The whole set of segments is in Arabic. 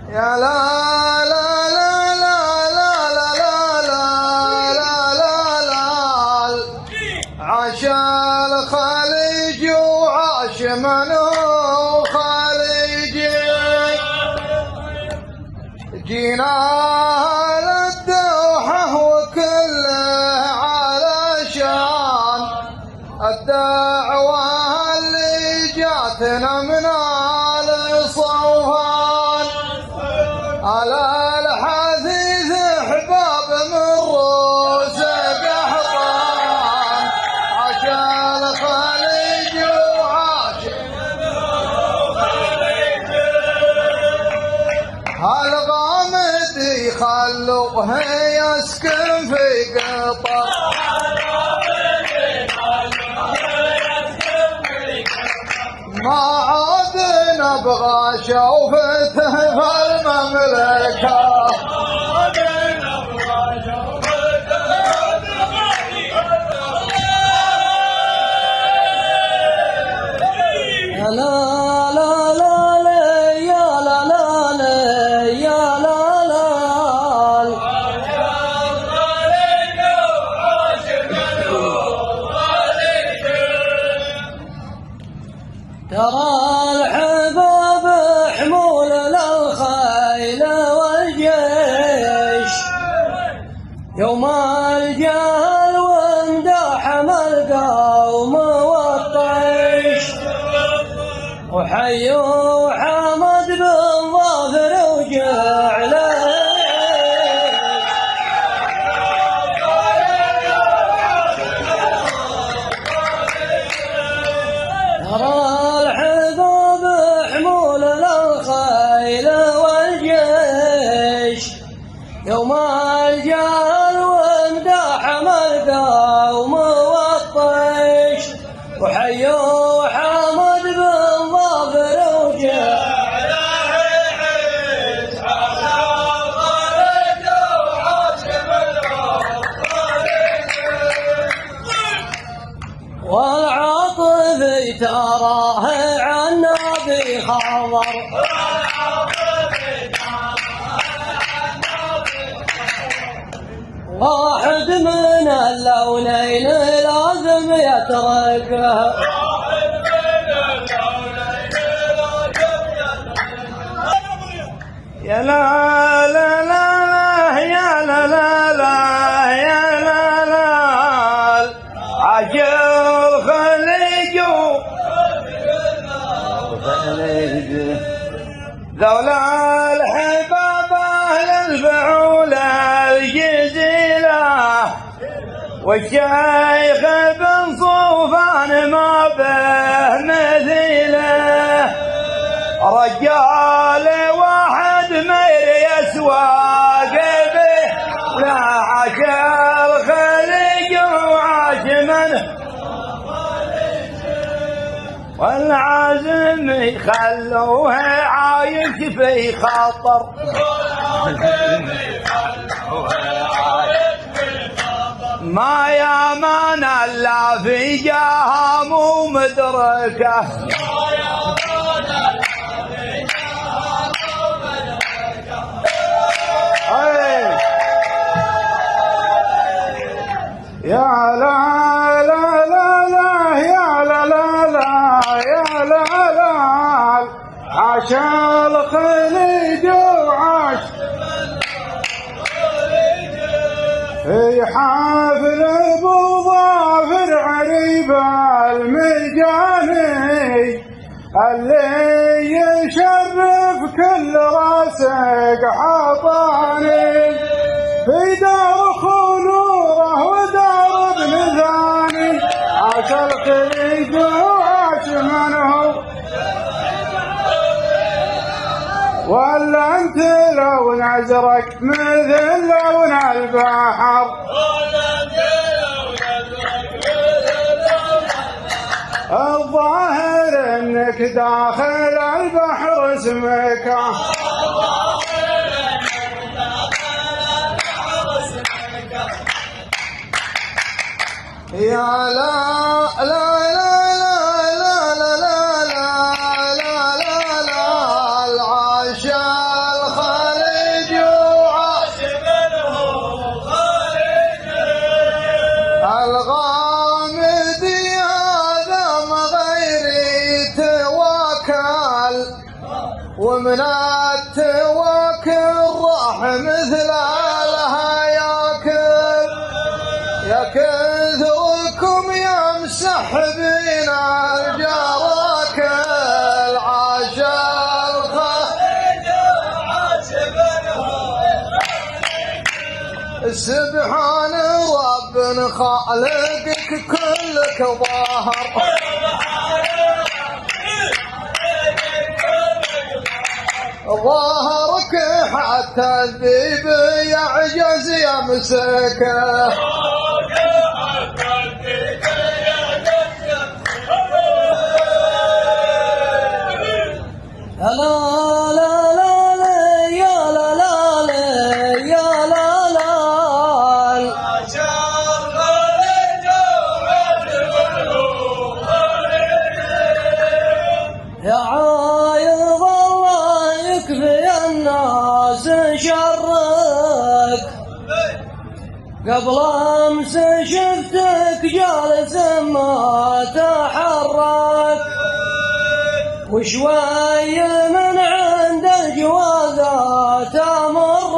يا لا لا لا لا لا لا لا لا لا لا عاش الخليج وعاش من هو خليجي جينا للدوحة وكله علشان الدعوة اللي جاتنا من الصوفان على الحثيث احباب من روس قحطان عاش الخليج وعاش هالغامد يخلوه يسكن في قطر ما عاد نبغى شوفته في المملكة يا لا لا لا لا يا لا لا لا يا لا لا ترى الحباب حمول للخيل والجيش يوم الجهل واندحم القوم والطيش وحيوا حمد بن ظافر وجعله ترى الحباب حمول للخيل والجيش يوم الجهل واندحم القوم والطيش وحيوا حمد بن ظافر وجعله والعاطف تراه عن نبي خضر واحد من اللونين لازم يتركه يا لا لا لا لا يا لا لا لا يا لا لا عاش الخليج ذولا الحباب اهل الفعول الجزيله والشيخ بن صوفان ما به مثيله رجال واحد مير يسوى قلبه لا عاش الخليج وعاش منه والعازم يخلوه عايش في خطر ما يامان الا في جهام ومدركه يا لا لا لا لا يا لا لا لا يا لا لا عاش الخليج وعاش في حافل ابو ظافر عريب المجاني اللي يشرف كل راسك حطاني في دار خنوره ودار ابن ثاني عاش الخليج وعاش من هو ولا انت لون ازرق مثل لون البحر الظاهر انك داخل البحر اسمك يا لا لا لا لا لا لا لا لا لا لا عاش الخليج ومن التواكل راح مثل لها ياكل. يا كثركم يا مسحبين الجراكل عاشر سبحان رب خالقك كلك ظاهر. ظاهرك حتى الذيب يعجز يمسكه. لا لا لا لا يا لا لا لا يا لا لا يا عايض الله يكفي الناس شرك. قبل امس شفتك جالس ما تحرك، وشوي من عند الجوازات امرك.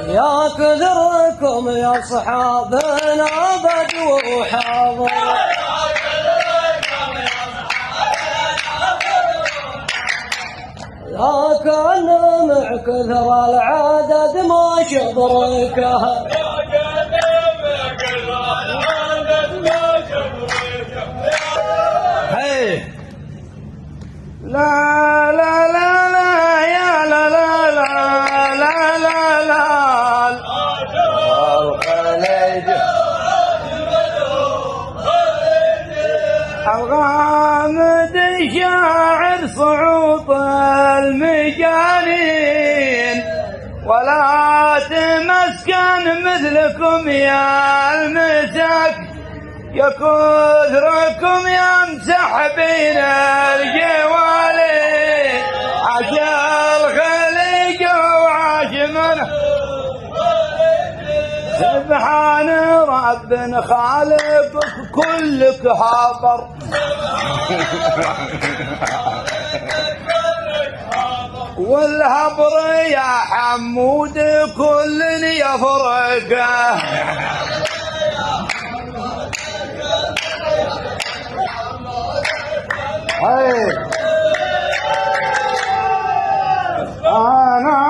يا كثركم يا صحابنا بدو حاضر. يا كان مع كثر العدد ما شبركه. لا لا لا لا يا لا لا لا لا لا لا الخليج الغامد شاعر صعوط المجانين، ولا تمسكن مثلكم يا المساك. يا كثركم يا مسحبين الجوالي عاش الخليج وعاش منه. سبحان رب خالقك كلك حاضر. والهبر يا حمود كل يفرقه. أنا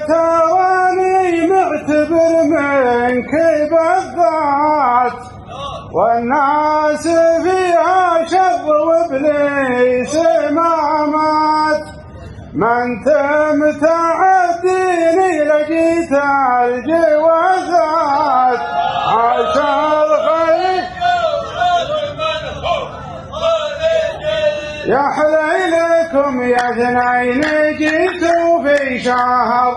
تراني معتبر منك بالذات، والناس فيها شر وابليس ما مات. ما انت متعديني لقيت الجوازات عاش الخليج. يا حليلكم يا اثنين جيتوا في شهر.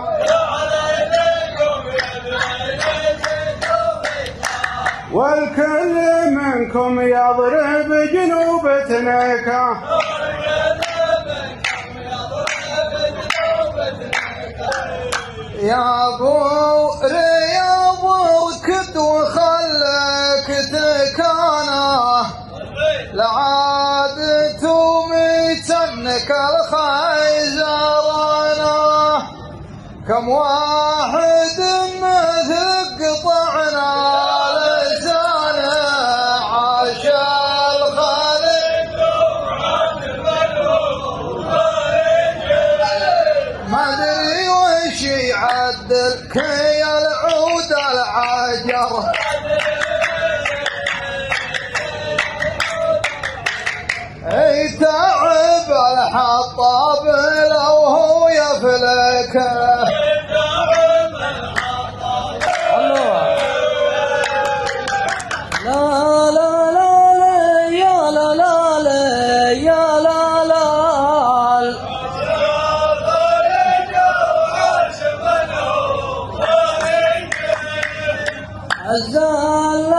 والكل منكم يضرب جنوبتنك. يا ابو رياض اركض وخلك تكانه. لعادت وميتنك الخيزرانه. كم واحد مثل قطعنا لسانه عاش الخليج. ما ادري وش يعدل كي العود العجر. تعب الحطاب لو هو يفلكه. لا لا لا لا يا لا لا لا يا لا لا الزال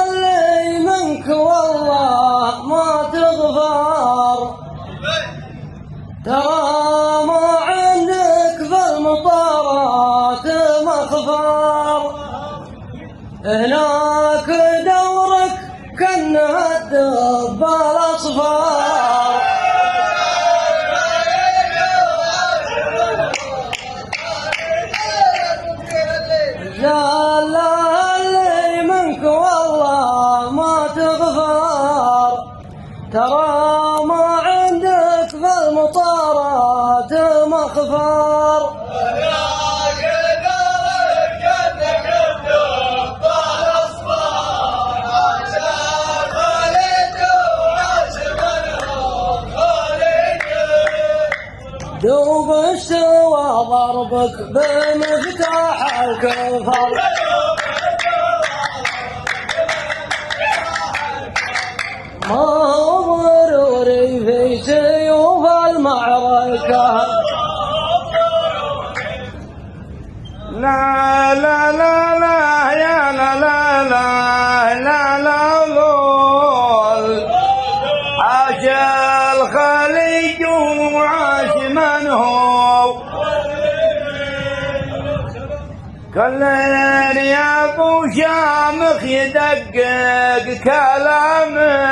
اللي منك والله ما تغفر. ترى ما عندك ظلم وهناك دورك كأنها الدب الأصفار. لا اللي منك والله ما تغفر، ترى ما عندك في المطارات مخفر. دوب استوى ضربك بمفتاح الكفر، ما هو ضروري في سيوف المعركة. لا لا لا لا يا لا لا لا لا لا لول، عاش الخليج وعاش من هو، كل يا ابو شامخ يدقق كلامه،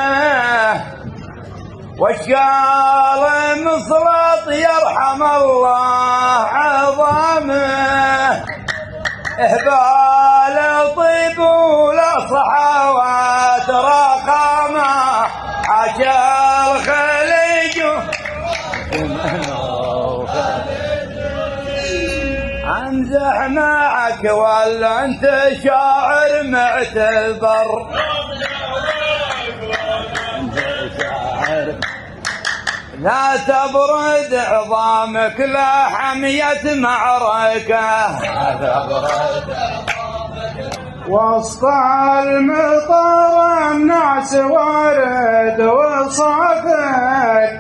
والشال مسلط يرحم الله عظامه، إهبال طيب والصحوات رقامه، عاشا الخليج امزح معك ولا انت شاعر معتبر؟ لا تبرد عظامك لا حمية معركة، وسط المطر الناس ورد وصفك،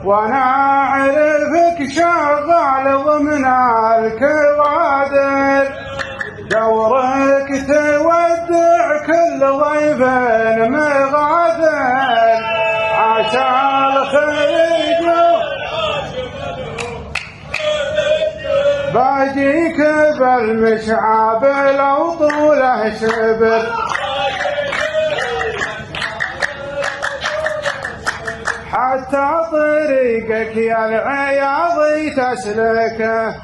وانا اعرفك شغال ضمن الكوادر، دورك تودع كل ضيف مغادر، عاشا الخليج باجيك بالمشعب لو طوله شبر، حتى طريقك يا العياضي تسلكه،